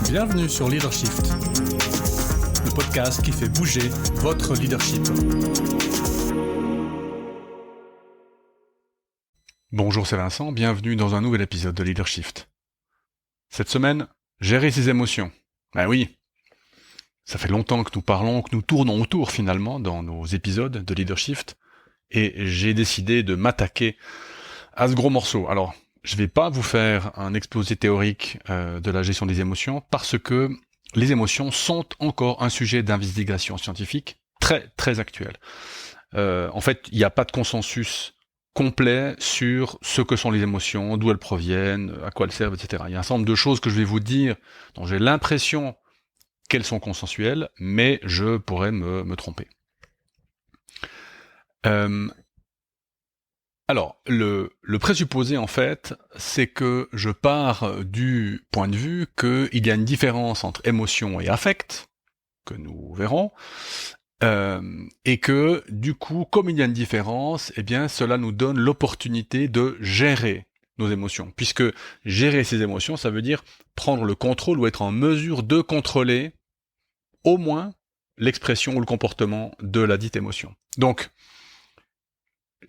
Bienvenue sur Leadershift, le podcast qui fait bouger votre leadership. Bonjour, c'est Vincent, bienvenue dans un nouvel épisode de Leadershift. Cette semaine, gérer ses émotions. Ben oui, ça fait longtemps que nous parlons, que nous tournons autour finalement dans nos épisodes de Leadershift, et j'ai décidé de m'attaquer à ce gros morceau. Alors, je vais pas vous faire un exposé théorique de la gestion des émotions, parce que les émotions sont encore un sujet d'investigation scientifique très très actuel. En fait, il n'y a pas de consensus complet sur ce que sont les émotions, d'où elles proviennent, à quoi elles servent, etc. Il y a un certain nombre de choses que je vais vous dire dont j'ai l'impression qu'elles sont consensuelles, mais je pourrais me tromper. Alors, le présupposé, en fait, c'est que je pars du point de vue qu'il y a une différence entre émotion et affect, que nous verrons, et que, du coup, comme il y a une différence, eh bien, cela nous donne l'opportunité de gérer nos émotions. Puisque gérer ces émotions, ça veut dire prendre le contrôle ou être en mesure de contrôler au moins l'expression ou le comportement de la dite émotion. Donc,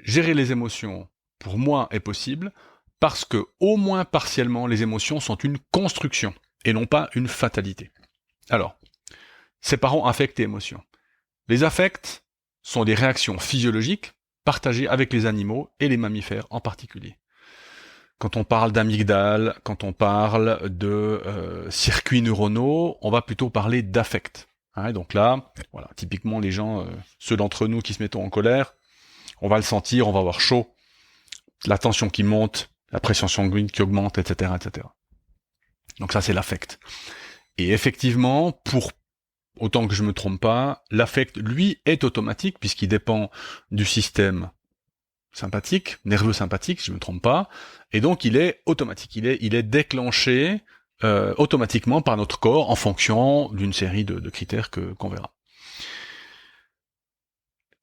gérer les émotions, pour moi, est possible parce que, au moins partiellement, les émotions sont une construction et non pas une fatalité. Alors, séparons affect et émotion. Les affects sont des réactions physiologiques partagées avec les animaux et les mammifères en particulier. Quand on parle d'amygdale, quand on parle de circuits neuronaux, on va plutôt parler d'affect. Donc là, voilà, typiquement les gens, ceux d'entre nous qui se mettent en colère, on va le sentir, on va avoir chaud, la tension qui monte, la pression sanguine qui augmente, etc., etc. Donc ça, c'est l'affect. Et effectivement, pour autant que je me trompe pas, l'affect, lui, est automatique, puisqu'il dépend du système sympathique, nerveux sympathique, si je me trompe pas, et donc il est automatique, il est déclenché automatiquement par notre corps en fonction d'une série de critères qu'on verra.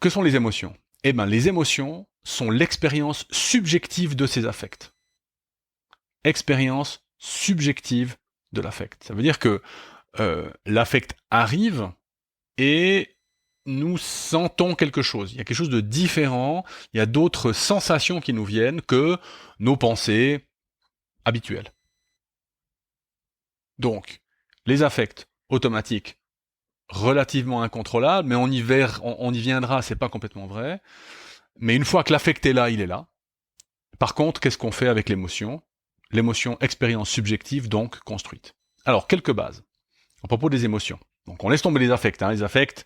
Que sont les émotions ? Eh bien, les émotions sont l'expérience subjective de ces affects. Expérience subjective de l'affect. Ça veut dire que l'affect arrive et nous sentons quelque chose. Il y a quelque chose de différent, il y a d'autres sensations qui nous viennent que nos pensées habituelles. Donc, les affects automatiques, relativement incontrôlables, mais on y viendra, c'est pas complètement vrai. Mais une fois que l'affect est là, il est là. Par contre, qu'est-ce qu'on fait avec l'émotion ? L'émotion, expérience subjective, donc construite. Alors, quelques bases à propos des émotions. Donc, on laisse tomber les affects. Les affects,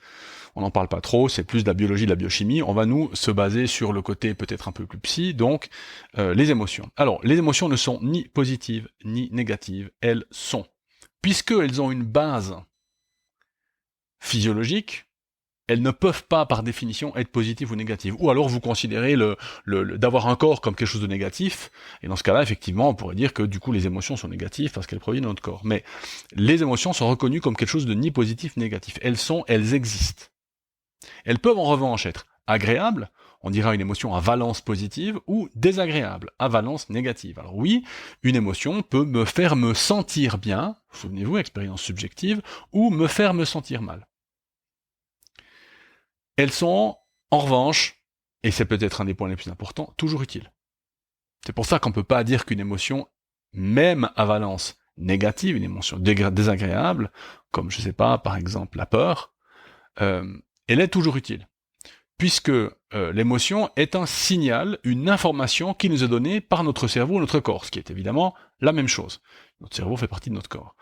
on n'en parle pas trop, c'est plus de la biologie, de la biochimie. On va nous se baser sur le côté peut-être un peu plus psy, donc les émotions. Alors, les émotions ne sont ni positives ni négatives, elles sont. Puisqu'elles ont une base physiologique, elles ne peuvent pas, par définition, être positives ou négatives. Ou alors vous considérez d'avoir un corps comme quelque chose de négatif, et dans ce cas-là, effectivement, on pourrait dire que du coup les émotions sont négatives parce qu'elles proviennent de notre corps. Mais les émotions sont reconnues comme quelque chose de ni positif ni négatif. Elles existent. Elles peuvent en revanche être agréables, on dira une émotion à valence positive, ou désagréable, à valence négative. Alors oui, une émotion peut me faire me sentir bien, souvenez-vous, expérience subjective, ou me faire me sentir mal. Elles sont, en revanche, et c'est peut-être un des points les plus importants, toujours utiles. C'est pour ça qu'on ne peut pas dire qu'une émotion, même à valence négative, une émotion désagréable, comme, je sais pas, par exemple la peur, elle est toujours utile. Puisque l'émotion est un signal, une information qui nous est donnée par notre cerveau ou notre corps, ce qui est évidemment la même chose. Notre cerveau fait partie de notre corps.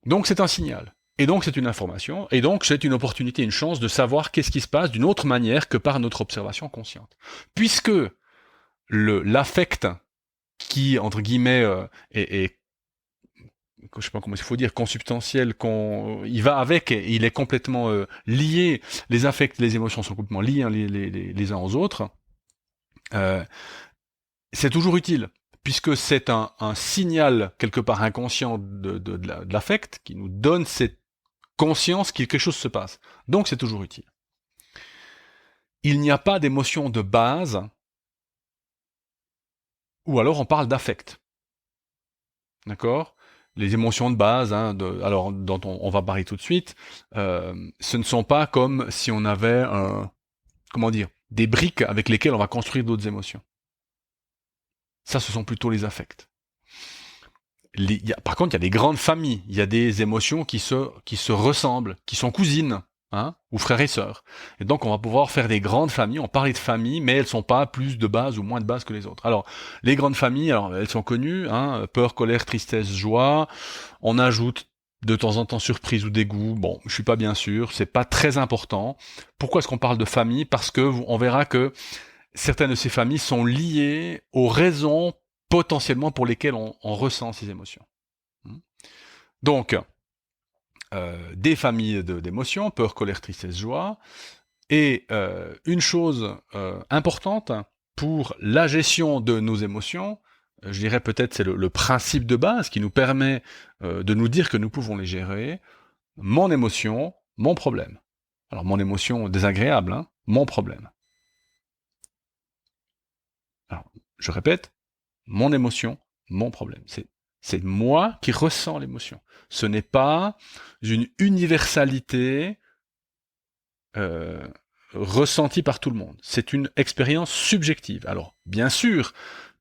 Donc c'est un signal. Et donc c'est une information, et donc c'est une opportunité, une chance de savoir qu'est-ce qui se passe d'une autre manière que par notre observation consciente. Puisque l'affect qui, entre guillemets, est je sais pas comment il faut dire, consubstantiel, il va avec, et il est complètement lié, les affects, les émotions sont complètement liés les uns aux autres, c'est toujours utile, puisque c'est un signal quelque part inconscient de l'affect qui nous donne cette conscience que quelque chose se passe. Donc c'est toujours utile. Il n'y a pas d'émotion de base, ou alors on parle d'affect. D'accord ? les émotions de base, hein, alors dont on va parler tout de suite, ce ne sont pas comme si on avait comment dire, des briques avec lesquelles on va construire d'autres émotions. Ça, ce sont plutôt les affects. Par contre, il y a des grandes familles, il y a des émotions qui se ressemblent, qui sont cousines, hein, ou frères et sœurs. Et donc, on va pouvoir faire des grandes familles, on parle de familles, mais elles sont pas plus de base ou moins de base que les autres. Alors, les grandes familles, alors, elles sont connues, hein, peur, colère, tristesse, joie. On ajoute de temps en temps surprise ou dégoût. Bon, je suis pas bien sûr, c'est pas très important. Pourquoi est-ce qu'on parle de famille? Parce que on verra que certaines de ces familles sont liées aux raisons potentiellement pour lesquelles on ressent ces émotions. Donc, des familles d'émotions, peur, colère, tristesse, joie, et une chose importante pour la gestion de nos émotions, je dirais peut-être c'est le principe de base qui nous permet de nous dire que nous pouvons les gérer, mon émotion, mon problème. Alors mon émotion désagréable, hein, mon problème. Alors, je répète, mon émotion, mon problème. C'est moi qui ressens l'émotion. Ce n'est pas une universalité ressentie par tout le monde. C'est une expérience subjective. Alors, bien sûr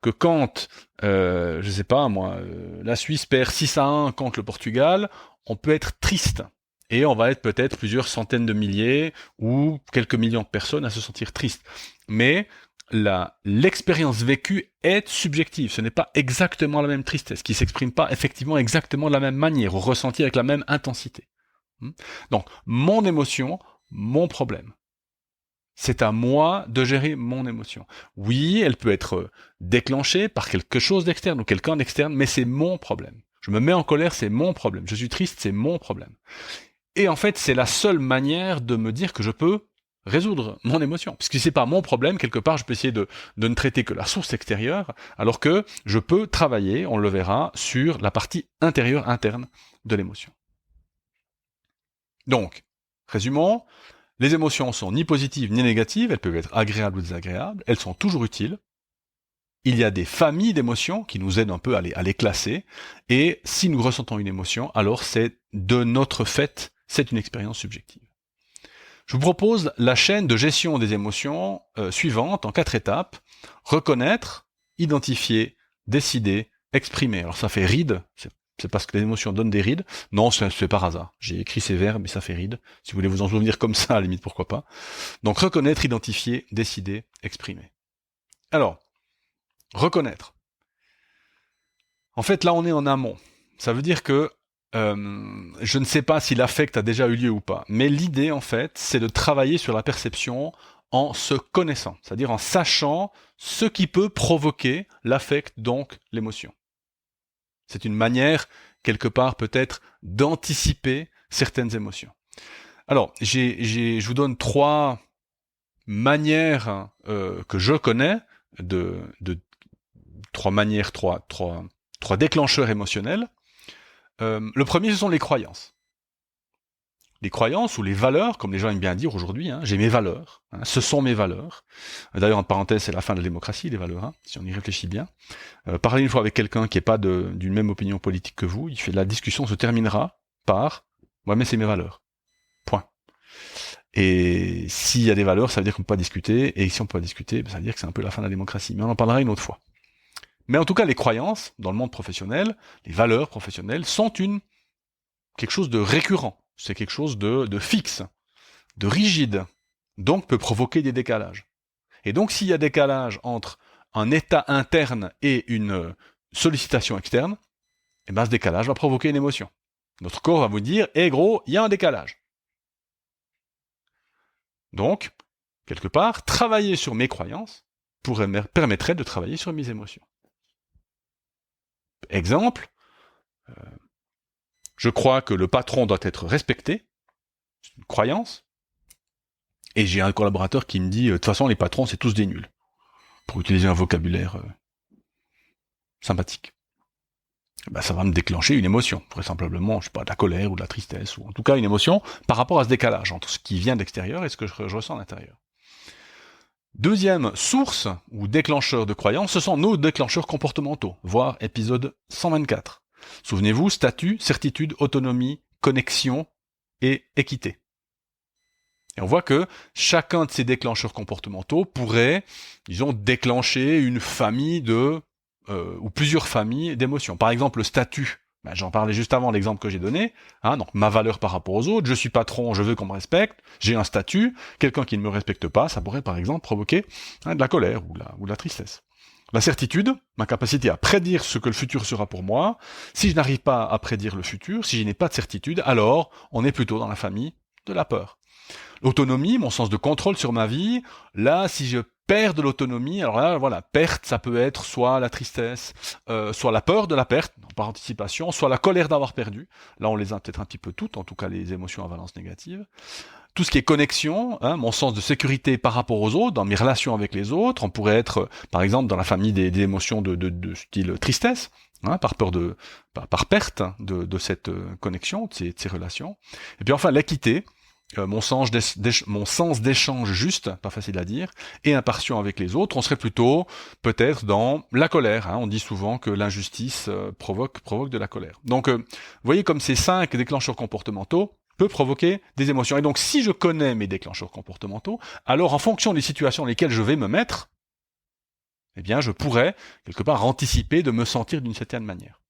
que quand, je sais pas moi, la Suisse perd 6-1 contre le Portugal, on peut être triste. Et on va être peut-être plusieurs centaines de milliers ou quelques millions de personnes à se sentir tristes. Mais l'expérience vécue est subjective. Ce n'est pas exactement la même tristesse, qui s'exprime pas effectivement exactement de la même manière, ou ressentie avec la même intensité. Donc, mon émotion, mon problème. C'est à moi de gérer mon émotion. Oui, elle peut être déclenchée par quelque chose d'externe ou quelqu'un d'externe, mais c'est mon problème. Je me mets en colère, c'est mon problème. Je suis triste, c'est mon problème. Et en fait, c'est la seule manière de me dire que je peux résoudre mon émotion. Parce que si c'est pas mon problème, quelque part, je peux essayer de ne traiter que la source extérieure, alors que je peux travailler, on le verra, sur la partie intérieure, interne de l'émotion. Donc, résumons, les émotions sont ni positives ni négatives, elles peuvent être agréables ou désagréables, elles sont toujours utiles. Il y a des familles d'émotions qui nous aident un peu à les classer, et si nous ressentons une émotion, alors c'est de notre fait, c'est une expérience subjective. Je vous propose la chaîne de gestion des émotions suivante en 4 étapes. Reconnaître, identifier, décider, exprimer. Alors ça fait ride, c'est parce que les émotions donnent des rides. Non, c'est par hasard. J'ai écrit ces verbes, mais ça fait ride. Si vous voulez vous en souvenir comme ça, à la limite, pourquoi pas. Donc reconnaître, identifier, décider, exprimer. Alors, reconnaître. En fait, là, on est en amont. Ça veut dire que je ne sais pas si l'affect a déjà eu lieu ou pas, mais l'idée, en fait, c'est de travailler sur la perception en se connaissant, c'est-à-dire en sachant ce qui peut provoquer l'affect, donc l'émotion. C'est une manière, quelque part, peut-être, d'anticiper certaines émotions. Alors, je vous donne 3 manières que je connais, 3 manières, 3 déclencheurs émotionnels. Le premier, ce sont les croyances. Les croyances ou les valeurs, comme les gens aiment bien dire aujourd'hui, hein, j'ai mes valeurs, hein, ce sont mes valeurs. D'ailleurs, en parenthèse, c'est la fin de la démocratie, les valeurs, hein, si on y réfléchit bien. Parlez une fois avec quelqu'un qui n'est pas d'une même opinion politique que vous, la discussion se terminera par « ouais, mais c'est mes valeurs ». Point. Et s'il y a des valeurs, ça veut dire qu'on ne peut pas discuter, et si on ne peut pas discuter, ça veut dire que c'est un peu la fin de la démocratie. Mais on en parlera une autre fois. Mais en tout cas, les croyances, dans le monde professionnel, les valeurs professionnelles, sont quelque chose de récurrent. C'est quelque chose de fixe, de rigide, donc peut provoquer des décalages. Et donc, s'il y a décalage entre un état interne et une sollicitation externe, eh ben, ce décalage va provoquer une émotion. Notre corps va vous dire, gros, il y a un décalage. Donc, quelque part, travailler sur mes croyances permettrait de travailler sur mes émotions. Exemple, je crois que le patron doit être respecté, c'est une croyance, et j'ai un collaborateur qui me dit, de toute façon, les patrons, c'est tous des nuls, pour utiliser un vocabulaire sympathique. Ben, ça va me déclencher une émotion, vraisemblablement, je sais pas, de la colère ou de la tristesse, ou en tout cas une émotion par rapport à ce décalage entre ce qui vient d'extérieur et ce que je ressens à l'intérieur. Deuxième source ou déclencheur de croyance, ce sont nos déclencheurs comportementaux, voire épisode 124. Souvenez-vous, statut, certitude, autonomie, connexion et équité. Et on voit que chacun de ces déclencheurs comportementaux pourrait, disons, déclencher une famille ou plusieurs familles d'émotions. Par exemple, le statut. J'en parlais juste avant, l'exemple que j'ai donné. Donc ma valeur par rapport aux autres, je suis patron, je veux qu'on me respecte, j'ai un statut, quelqu'un qui ne me respecte pas, ça pourrait par exemple provoquer de la colère ou de la tristesse. La certitude, ma capacité à prédire ce que le futur sera pour moi. Si je n'arrive pas à prédire le futur, si je n'ai pas de certitude, alors on est plutôt dans la famille de la peur. L'autonomie, mon sens de contrôle sur ma vie, là, si je perds de l'autonomie, alors là, voilà, perte, ça peut être soit la tristesse, soit la peur de la perte, par anticipation, soit la colère d'avoir perdu. Là, on les a peut-être un petit peu toutes, en tout cas les émotions à valence négative. Tout ce qui est connexion, mon sens de sécurité par rapport aux autres, dans mes relations avec les autres, on pourrait être, par exemple, dans la famille des émotions de style tristesse, par peur par perte de cette connexion, de ces relations. Et puis enfin, l'équité, mon sens d'échange juste, pas facile à dire, et impartial avec les autres, on serait plutôt peut-être dans la colère. On dit souvent que l'injustice provoque de la colère. Donc, vous voyez comme ces 5 déclencheurs comportementaux peuvent provoquer des émotions. Et donc, si je connais mes déclencheurs comportementaux, alors en fonction des situations dans lesquelles je vais me mettre, eh bien, je pourrais, quelque part, anticiper de me sentir d'une certaine manière.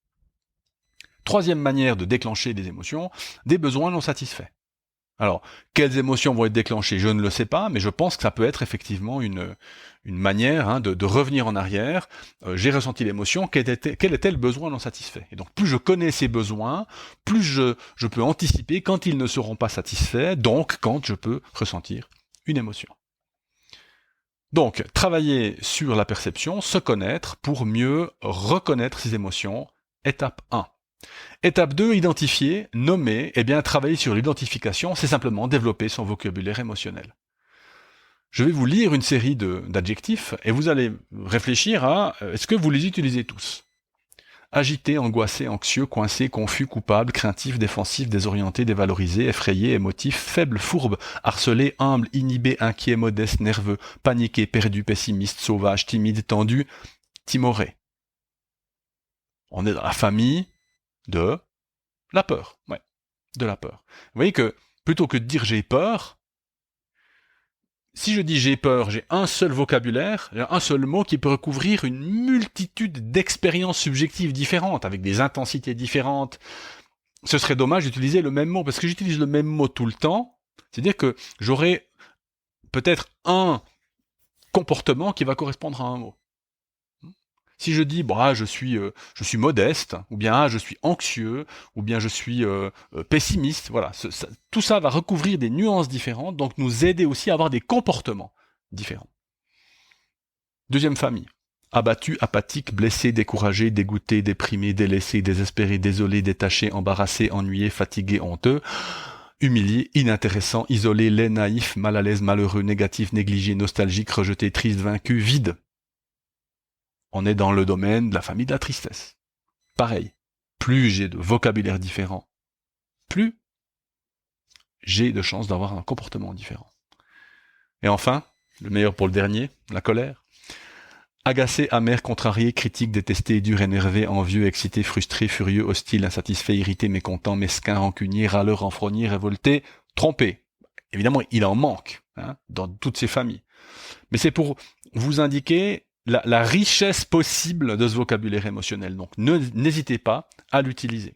Troisième manière de déclencher des émotions, des besoins non satisfaits. Alors, quelles émotions vont être déclenchées, je ne le sais pas, mais je pense que ça peut être effectivement une manière de revenir en arrière. J'ai ressenti l'émotion, quel était le besoin non satisfait. Et donc, plus je connais ces besoins, plus je peux anticiper quand ils ne seront pas satisfaits, donc quand je peux ressentir une émotion. Donc, travailler sur la perception, se connaître pour mieux reconnaître ses émotions, étape 1. Étape 2, identifier, nommer, travailler sur l'identification, c'est simplement développer son vocabulaire émotionnel. Je vais vous lire une série d'adjectifs et vous allez réfléchir à est-ce que vous les utilisez tous ? Agité, angoissé, anxieux, coincé, confus, coupable, craintif, défensif, désorienté, dévalorisé, effrayé, émotif, faible, fourbe, harcelé, humble, inhibé, inquiet, modeste, nerveux, paniqué, perdu, pessimiste, sauvage, timide, tendu, timoré. On est dans la famille de la peur, de la peur. Vous voyez que, plutôt que de dire j'ai peur, si je dis j'ai peur, j'ai un seul vocabulaire, un seul mot qui peut recouvrir une multitude d'expériences subjectives différentes, avec des intensités différentes. Ce serait dommage d'utiliser le même mot, parce que j'utilise le même mot tout le temps, c'est-à-dire que j'aurai peut-être un comportement qui va correspondre à un mot. Si je dis je suis modeste, ou bien je suis anxieux, ou bien je suis pessimiste, voilà, tout ça va recouvrir des nuances différentes, donc nous aider aussi à avoir des comportements différents. Deuxième famille. Abattu, apathique, blessé, découragé, dégoûté, déprimé, délaissé, désespéré, désolé, détaché, embarrassé, ennuyé, fatigué, honteux, humilié, inintéressant, isolé, laid, naïf, mal à l'aise, malheureux, négatif, négligé, nostalgique, rejeté, triste, vaincu, vide. On est dans le domaine de la famille de la tristesse. Pareil, plus j'ai de vocabulaire différent, plus j'ai de chances d'avoir un comportement différent. Et enfin, le meilleur pour le dernier, la colère. Agacé, amer, contrarié, critique, détesté, dur, énervé, envieux, excité, frustré, furieux, hostile, insatisfait, irrité, mécontent, mesquin, rancunier, râleur, renfrogné, révolté, trompé. Évidemment, il en manque dans toutes ces familles. Mais c'est pour vous indiquer la richesse possible de ce vocabulaire émotionnel. Donc, n'hésitez pas à l'utiliser.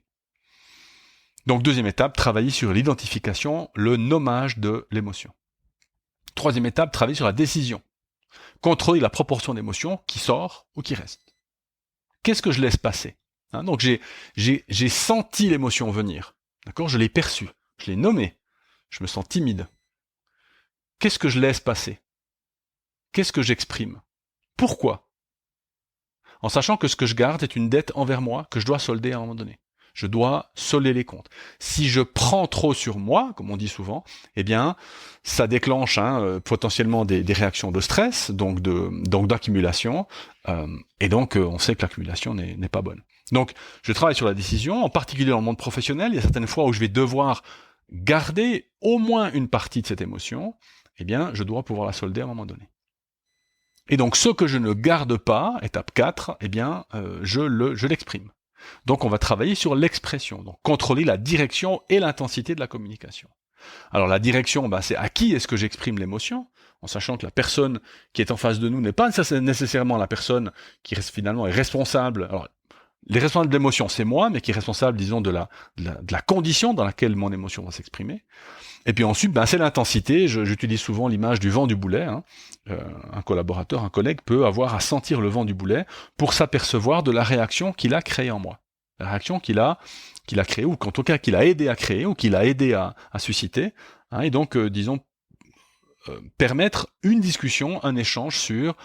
Donc, deuxième étape, travailler sur l'identification, le nommage de l'émotion. Troisième étape, travailler sur la décision. Contrôler la proportion d'émotions qui sort ou qui reste. Qu'est-ce que je laisse passer ? Donc, j'ai senti l'émotion venir. D'accord ? Je l'ai perçue. Je l'ai nommée. Je me sens timide. Qu'est-ce que je laisse passer ? Qu'est-ce que j'exprime ? Pourquoi ? En sachant que ce que je garde est une dette envers moi que je dois solder à un moment donné. Je dois solder les comptes. Si je prends trop sur moi, comme on dit souvent, ça déclenche potentiellement des réactions de stress, donc d'accumulation, et donc on sait que l'accumulation n'est pas bonne. Donc je travaille sur la décision, en particulier dans le monde professionnel. Il y a certaines fois où je vais devoir garder au moins une partie de cette émotion. Je dois pouvoir la solder à un moment donné. Et donc, ce que je ne garde pas, étape 4, je l'exprime. Donc on va travailler sur l'expression, donc contrôler la direction et l'intensité de la communication. Alors la direction, c'est à qui est-ce que j'exprime l'émotion, en sachant que la personne qui est en face de nous n'est pas nécessairement la personne qui finalement est responsable. Alors, les responsables de l'émotion, c'est moi, mais qui est responsable, disons, de la condition dans laquelle mon émotion va s'exprimer. Et puis ensuite, c'est l'intensité. J'utilise souvent l'image du vent du boulet. Un collaborateur, un collègue peut avoir à sentir le vent du boulet pour s'apercevoir de la réaction qu'il a créée en moi. La réaction qu'il a créée, ou en tout cas qu'il a aidé à créer, ou qu'il a aidé à susciter. Et donc, permettre une discussion, un échange sur,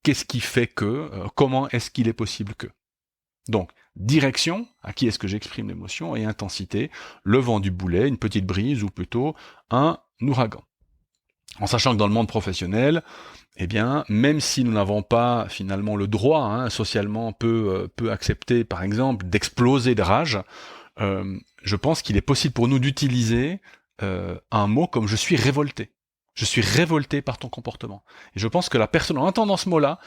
qu'est-ce qui fait que, comment est-ce qu'il est possible que. Donc, direction, à qui est-ce que j'exprime l'émotion, et intensité, le vent du boulet, une petite brise, ou plutôt un ouragan. En sachant que dans le monde professionnel, même si nous n'avons pas finalement le droit, socialement peu accepté, par exemple, d'exploser de rage, je pense qu'il est possible pour nous d'utiliser un mot comme « je suis révolté ». Je suis révolté par ton comportement. Et je pense que la personne, en entendant ce mot-là,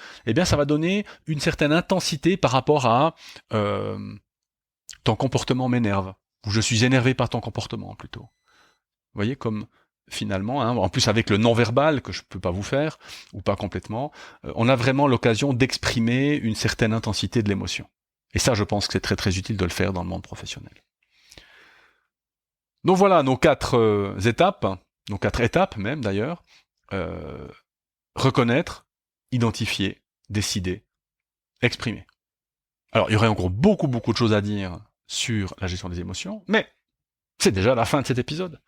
ça va donner une certaine intensité par rapport à ton comportement m'énerve, ou je suis énervé par ton comportement, plutôt. Vous voyez, comme finalement, en plus avec le non-verbal, que je peux pas vous faire, ou pas complètement, on a vraiment l'occasion d'exprimer une certaine intensité de l'émotion. Et ça, je pense que c'est très très utile de le faire dans le monde professionnel. Donc voilà nos 4 étapes. Donc 4 étapes même d'ailleurs, reconnaître, identifier, décider, exprimer. Alors il y aurait encore beaucoup de choses à dire sur la gestion des émotions, mais c'est déjà la fin de cet épisode.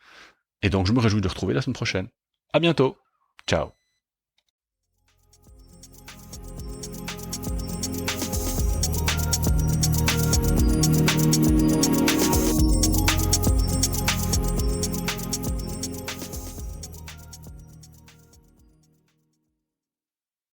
Et donc je me réjouis de retrouver la semaine prochaine. À bientôt. Ciao.